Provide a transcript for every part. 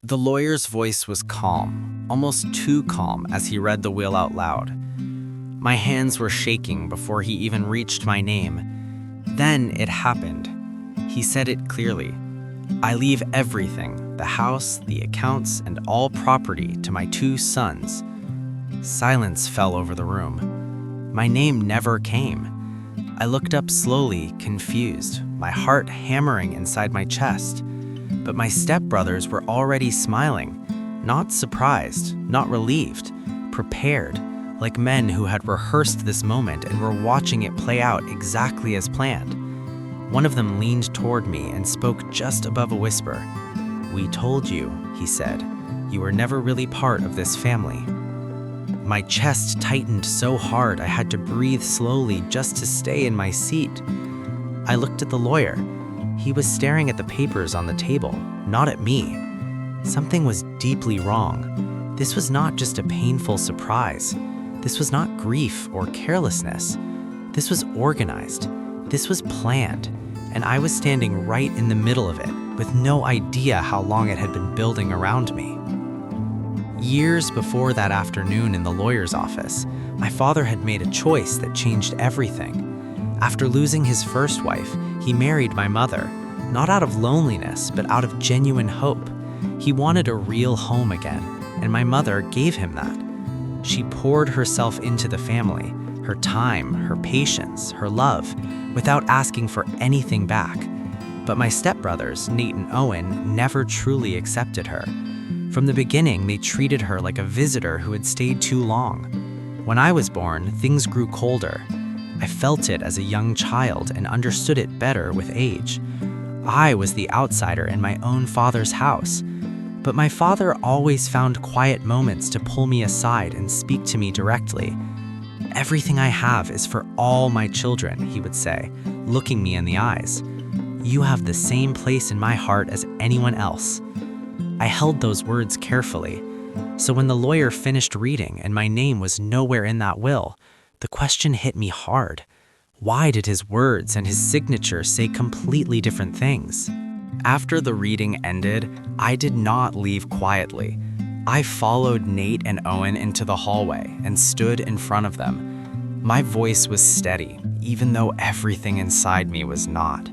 The lawyer's voice was calm, almost too calm as he read the will out loud. My hands were shaking before he even reached my name. Then it happened. He said it clearly. I leave everything, the house, the accounts, and all property to my 2 sons. Silence fell over the room. My name never came. I looked up slowly, confused, my heart hammering inside my chest. But my stepbrothers were already smiling, not surprised, not relieved, prepared, like men who had rehearsed this moment and were watching it play out exactly as planned. One of them leaned toward me and spoke just above a whisper. "We told you," he said. "You were never really part of this family." My chest tightened so hard I had to breathe slowly just to stay in my seat. I looked at the lawyer. He was staring at the papers on the table, not at me. Something was deeply wrong. This was not just a painful surprise. This was not grief or carelessness. This was organized. This was planned. And I was standing right in the middle of it, with no idea how long it had been building around me. Years before that afternoon in the lawyer's office, my father had made a choice that changed everything. After losing his first wife, he married my mother, not out of loneliness, but out of genuine hope. He wanted a real home again, and my mother gave him that. She poured herself into the family, her time, her patience, her love, without asking for anything back. But my stepbrothers, Nate and Owen, never truly accepted her. From the beginning, they treated her like a visitor who had stayed too long. When I was born, things grew colder. I felt it as a young child and understood it better with age. I was the outsider in my own father's house. But my father always found quiet moments to pull me aside and speak to me directly. "Everything I have is for all my children," he would say, looking me in the eyes. "You have the same place in my heart as anyone else." I held those words carefully. So when the lawyer finished reading and my name was nowhere in that will, the question hit me hard. Why did his words and his signature say completely different things? After the reading ended, I did not leave quietly. I followed Nate and Owen into the hallway and stood in front of them. My voice was steady, even though everything inside me was not.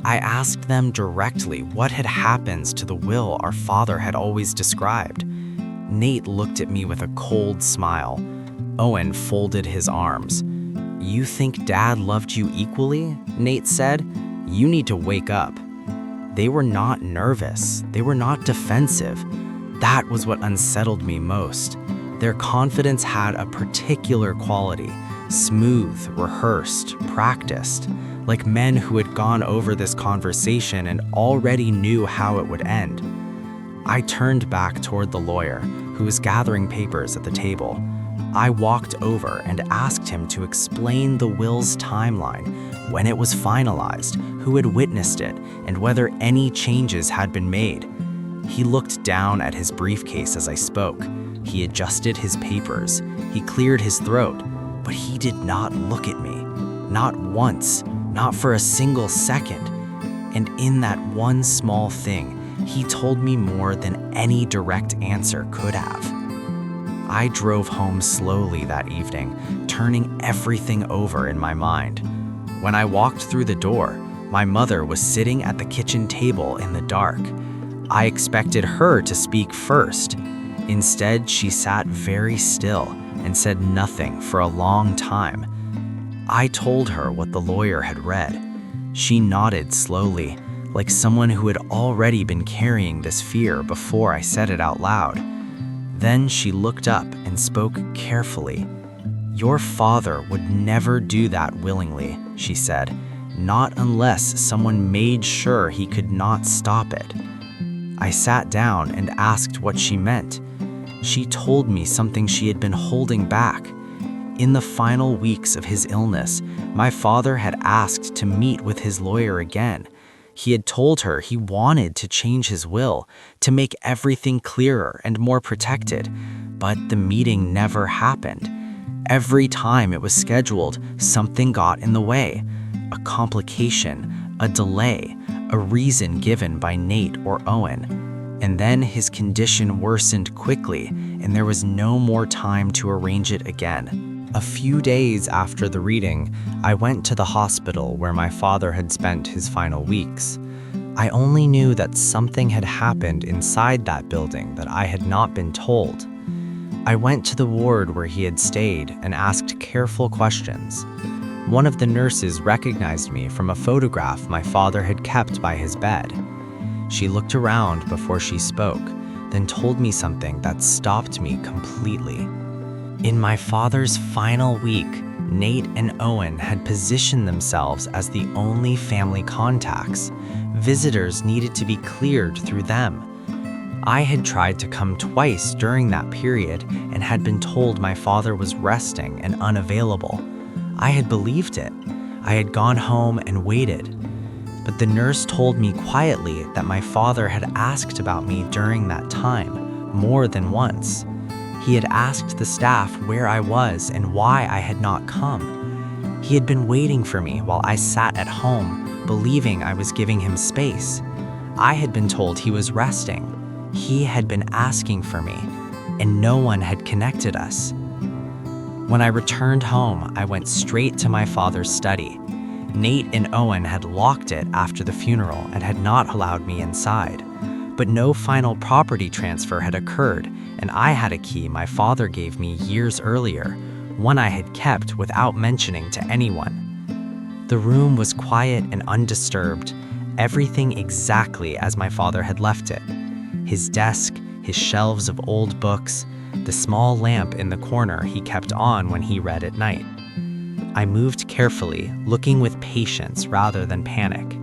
I asked them directly what had happened to the will our father had always described. Nate looked at me with a cold smile. Owen folded his arms. "You think Dad loved you equally?" Nate said. "You need to wake up." They were not nervous. They were not defensive. That was what unsettled me most. Their confidence had a particular quality, smooth, rehearsed, practiced, like men who had gone over this conversation and already knew how it would end. I turned back toward the lawyer, who was gathering papers at the table. I walked over and asked him to explain the will's timeline, when it was finalized, who had witnessed it, and whether any changes had been made. He looked down at his briefcase as I spoke. He adjusted his papers. He cleared his throat, but he did not look at me. Not once, not for a single second. And in that one small thing, he told me more than any direct answer could have. I drove home slowly that evening, turning everything over in my mind. When I walked through the door, my mother was sitting at the kitchen table in the dark. I expected her to speak first. Instead, she sat very still and said nothing for a long time. I told her what the lawyer had read. She nodded slowly, like someone who had already been carrying this fear before I said it out loud. Then she looked up and spoke carefully. "Your father would never do that willingly," she said, "not unless someone made sure he could not stop it." I sat down and asked what she meant. She told me something she had been holding back. In the final weeks of his illness, my father had asked to meet with his lawyer again. He had told her he wanted to change his will, to make everything clearer and more protected, but the meeting never happened. Every time it was scheduled, something got in the way. A complication, a delay, a reason given by Nate or Owen. And then his condition worsened quickly, and there was no more time to arrange it again. A few days after the reading, I went to the hospital where my father had spent his final weeks. I only knew that something had happened inside that building that I had not been told. I went to the ward where he had stayed and asked careful questions. One of the nurses recognized me from a photograph my father had kept by his bed. She looked around before she spoke, then told me something that stopped me completely. In my father's final week, Nate and Owen had positioned themselves as the only family contacts. Visitors needed to be cleared through them. I had tried to come twice during that period and had been told my father was resting and unavailable. I had believed it. I had gone home and waited. But the nurse told me quietly that my father had asked about me during that time, more than once. He had asked the staff where I was and why I had not come. He had been waiting for me while I sat at home, believing I was giving him space. I had been told he was resting. He had been asking for me, and no one had connected us. When I returned home, I went straight to my father's study. Nate and Owen had locked it after the funeral and had not allowed me inside. But no final property transfer had occurred, and I had a key my father gave me years earlier, one I had kept without mentioning to anyone. The room was quiet and undisturbed, everything exactly as my father had left it. His desk, his shelves of old books, the small lamp in the corner he kept on when he read at night. I moved carefully, looking with patience rather than panic.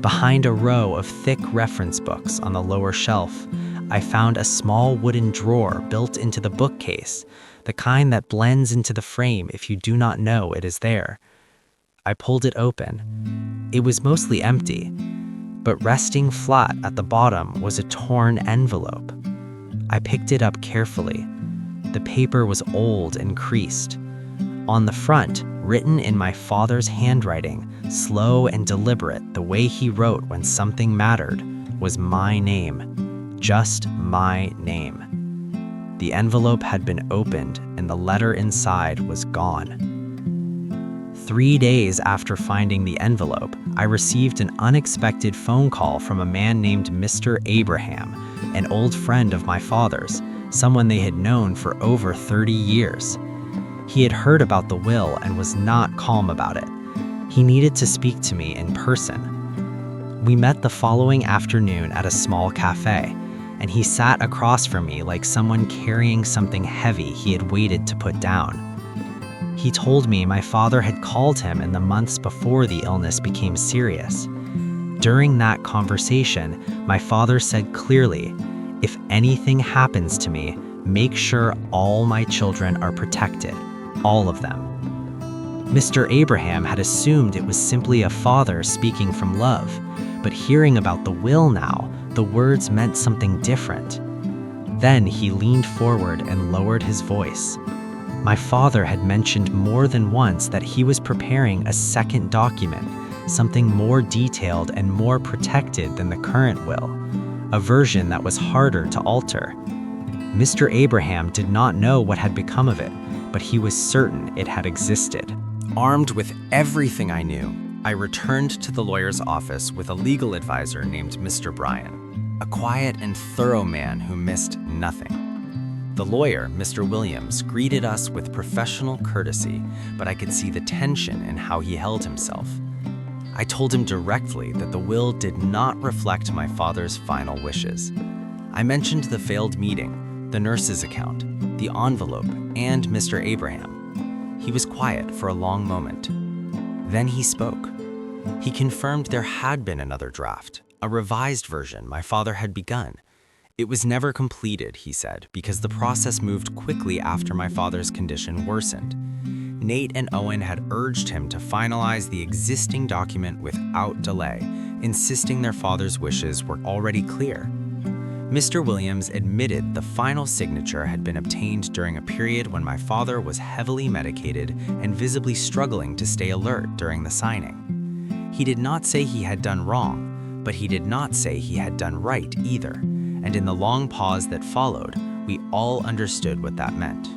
Behind a row of thick reference books on the lower shelf, I found a small wooden drawer built into the bookcase, the kind that blends into the frame if you do not know it is there. I pulled it open. It was mostly empty, but resting flat at the bottom was a torn envelope. I picked it up carefully. The paper was old and creased. On the front, written in my father's handwriting, slow and deliberate the way he wrote when something mattered, was my name. Just my name. The envelope had been opened and the letter inside was gone. 3 days after finding the envelope, I received an unexpected phone call from a man named Mr. Abraham, an old friend of my father's, someone they had known for over 30 years. He had heard about the will and was not calm about it. He needed to speak to me in person. We met the following afternoon at a small cafe, and he sat across from me like someone carrying something heavy he had waited to put down. He told me my father had called him in the months before the illness became serious. During that conversation, my father said clearly, "If anything happens to me, make sure all my children are protected, all of them." Mr. Abraham had assumed it was simply a father speaking from love, but hearing about the will now, the words meant something different. Then he leaned forward and lowered his voice. My father had mentioned more than once that he was preparing a second document, something more detailed and more protected than the current will, a version that was harder to alter. Mr. Abraham did not know what had become of it, but he was certain it had existed. Armed with everything I knew, I returned to the lawyer's office with a legal advisor named Mr. Bryan, a quiet and thorough man who missed nothing. The lawyer, Mr. Williams, greeted us with professional courtesy, but I could see the tension in how he held himself. I told him directly that the will did not reflect my father's final wishes. I mentioned the failed meeting, the nurse's account, the envelope, and Mr. Abraham. He was quiet for a long moment. Then he spoke. He confirmed there had been another draft, a revised version my father had begun. It was never completed, he said, because the process moved quickly after my father's condition worsened. Nate and Owen had urged him to finalize the existing document without delay, insisting their father's wishes were already clear. Mr. Williams admitted the final signature had been obtained during a period when my father was heavily medicated and visibly struggling to stay alert during the signing. He did not say he had done wrong, but he did not say he had done right either. and in the long pause that followed, we all understood what that meant.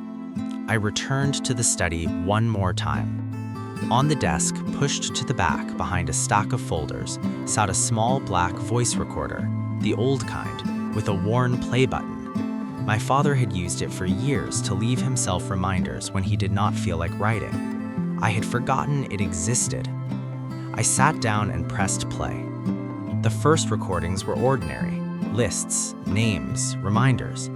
I returned to the study one more time. On the desk, pushed to the back behind a stack of folders, sat a small black voice recorder, the old kind, with a worn play button. My father had used it for years to leave himself reminders when he did not feel like writing. I had forgotten it existed. I sat down and pressed play. The first recordings were ordinary, lists, names, reminders.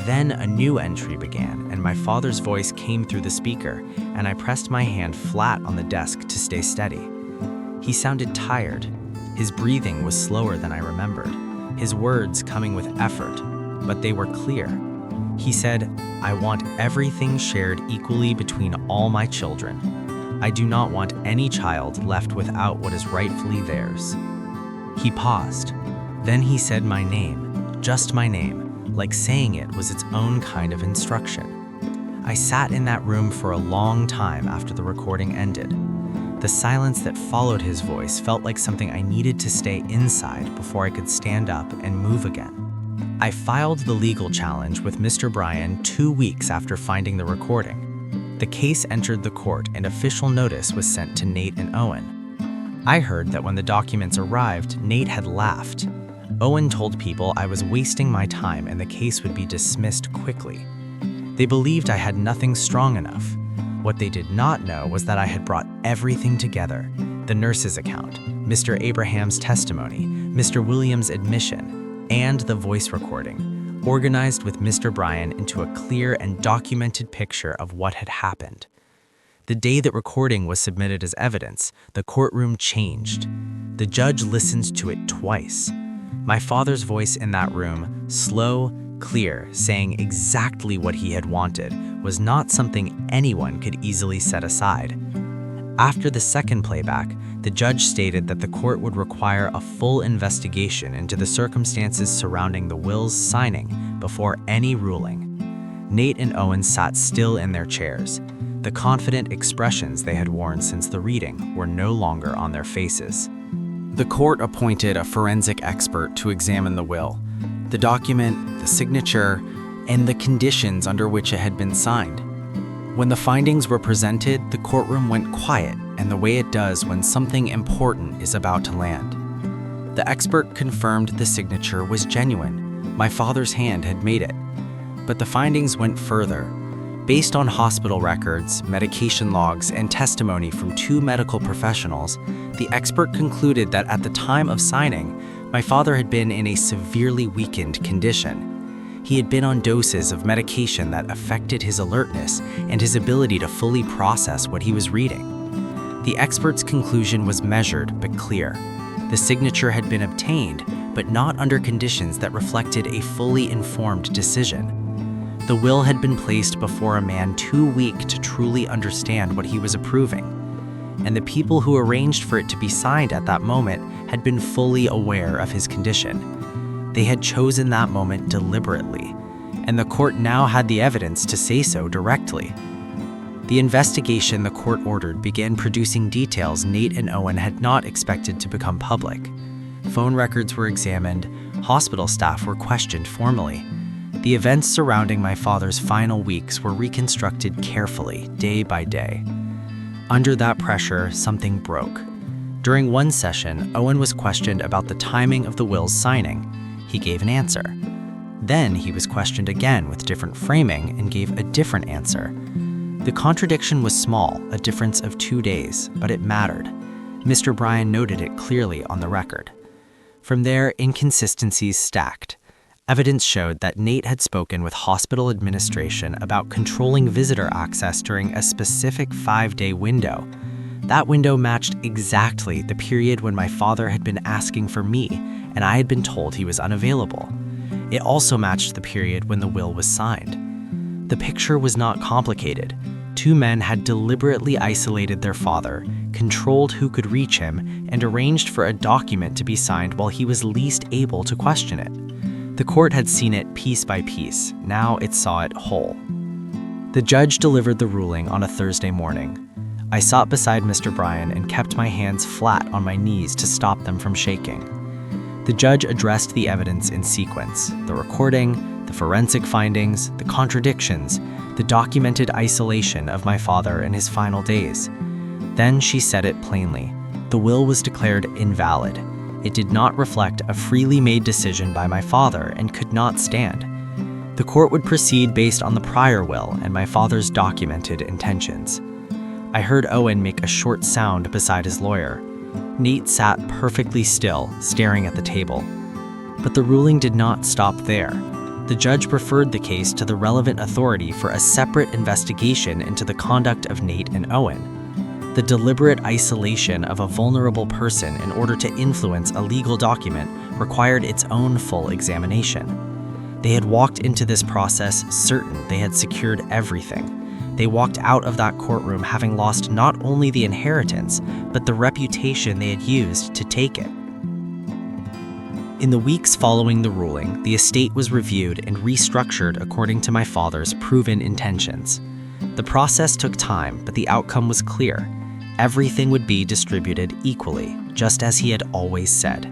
Then a new entry began, and my father's voice came through the speaker, and I pressed my hand flat on the desk to stay steady. He sounded tired. His breathing was slower than I remembered, his words coming with effort, but they were clear. He said, "I want everything shared equally between all my children. I do not want any child left without what is rightfully theirs." He paused. Then he said my name, just my name, like saying it was its own kind of instruction. I sat in that room for a long time after the recording ended. The silence that followed his voice felt like something I needed to stay inside before I could stand up and move again. I filed the legal challenge with Mr. Bryan 2 weeks after finding the recording. The case entered the court and official notice was sent to Nate and Owen. I heard that when the documents arrived, Nate had laughed. Owen told people I was wasting my time and the case would be dismissed quickly. They believed I had nothing strong enough. What they did not know was that I had brought everything together: the nurse's account, Mr. Abraham's testimony, Mr. Williams' admission, and the voice recording, organized with Mr. Bryan into a clear and documented picture of what had happened. The day that recording was submitted as evidence, the courtroom changed. The judge listened to it twice. My father's voice in that room, slow, clear, saying exactly what he had wanted, was not something anyone could easily set aside. After the second playback, the judge stated that the court would require a full investigation into the circumstances surrounding the will's signing before any ruling. Nate and Owen sat still in their chairs. The confident expressions they had worn since the reading were no longer on their faces. The court appointed a forensic expert to examine the will, the document, the signature, and the conditions under which it had been signed. When the findings were presented, the courtroom went quiet, and the way it does when something important is about to land. The expert confirmed the signature was genuine. My father's hand had made it. But the findings went further. Based on hospital records, medication logs, and testimony from 2 medical professionals, the expert concluded that at the time of signing, my father had been in a severely weakened condition. He had been on doses of medication that affected his alertness and his ability to fully process what he was reading. The expert's conclusion was measured but clear. The signature had been obtained, but not under conditions that reflected a fully informed decision. The will had been placed before a man too weak to truly understand what he was approving, and the people who arranged for it to be signed at that moment had been fully aware of his condition. They had chosen that moment deliberately, and the court now had the evidence to say so directly. The investigation the court ordered began producing details Nate and Owen had not expected to become public. Phone records were examined, hospital staff were questioned formally. The events surrounding my father's final weeks were reconstructed carefully, day by day. Under that pressure, something broke. During one session, Owen was questioned about the timing of the will's signing. He gave an answer. Then he was questioned again with different framing and gave a different answer. The contradiction was small, a difference of 2 days, but it mattered. Mr. Bryan noted it clearly on the record. From there, inconsistencies stacked. Evidence showed that Nate had spoken with hospital administration about controlling visitor access during a specific 5-day window. That window matched exactly the period when my father had been asking for me, and I had been told he was unavailable. It also matched the period when the will was signed. The picture was not complicated. 2 men had deliberately isolated their father, controlled who could reach him, and arranged for a document to be signed while he was least able to question it. The court had seen it piece by piece. Now it saw it whole. The judge delivered the ruling on a Thursday morning. I sat beside Mr. Bryan and kept my hands flat on my knees to stop them from shaking. The judge addressed the evidence in sequence: the recording, the forensic findings, the contradictions, the documented isolation of my father in his final days. Then she said it plainly. The will was declared invalid. It did not reflect a freely made decision by my father and could not stand. The court would proceed based on the prior will and my father's documented intentions. I heard Owen make a short sound beside his lawyer. Nate sat perfectly still, staring at the table. But the ruling did not stop there. The judge referred the case to the relevant authority for a separate investigation into the conduct of Nate and Owen. The deliberate isolation of a vulnerable person in order to influence a legal document required its own full examination. They had walked into this process certain they had secured everything. They walked out of that courtroom having lost not only the inheritance, but the reputation they had used to take it. In the weeks following the ruling, the estate was reviewed and restructured according to my father's proven intentions. The process took time, but the outcome was clear. Everything would be distributed equally, just as he had always said.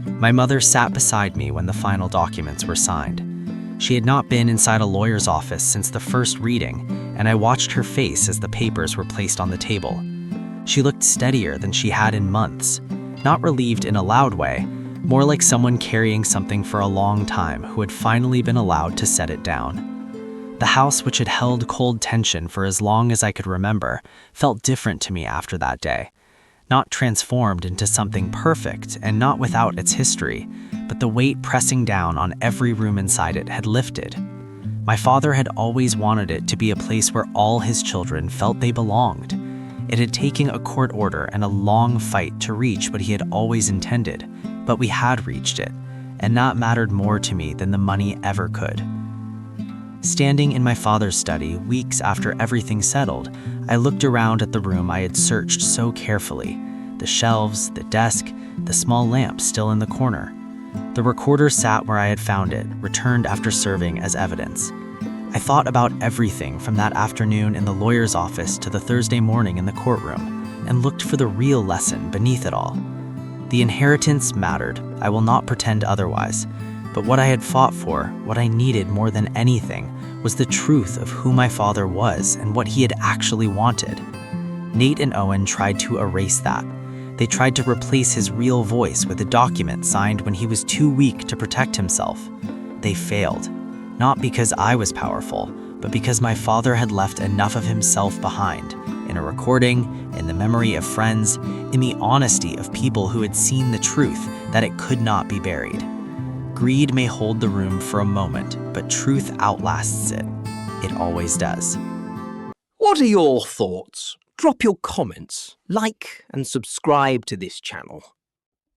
My mother sat beside me when the final documents were signed. She had not been inside a lawyer's office since the first reading, and I watched her face as the papers were placed on the table. She looked steadier than she had in months, not relieved in a loud way, more like someone carrying something for a long time who had finally been allowed to set it down. The house, which had held cold tension for as long as I could remember, felt different to me after that day. Not transformed into something perfect and not without its history, but the weight pressing down on every room inside it had lifted. My father had always wanted it to be a place where all his children felt they belonged. It had taken a court order and a long fight to reach what he had always intended, but we had reached it, and that mattered more to me than the money ever could. Standing in my father's study, weeks after everything settled, I looked around at the room I had searched so carefully. The shelves, the desk, the small lamp still in the corner. The recorder sat where I had found it, returned after serving as evidence. I thought about everything from that afternoon in the lawyer's office to the Thursday morning in the courtroom, and looked for the real lesson beneath it all. The inheritance mattered, I will not pretend otherwise. But what I had fought for, what I needed more than anything, was the truth of who my father was and what he had actually wanted. Nate and Owen tried to erase that. They tried to replace his real voice with a document signed when he was too weak to protect himself. They failed, not because I was powerful, but because my father had left enough of himself behind, in a recording, in the memory of friends, in the honesty of people who had seen the truth, that it could not be buried. Greed may hold the room for a moment, but truth outlasts it. It always does. What are your thoughts? Drop your comments, like and subscribe to this channel.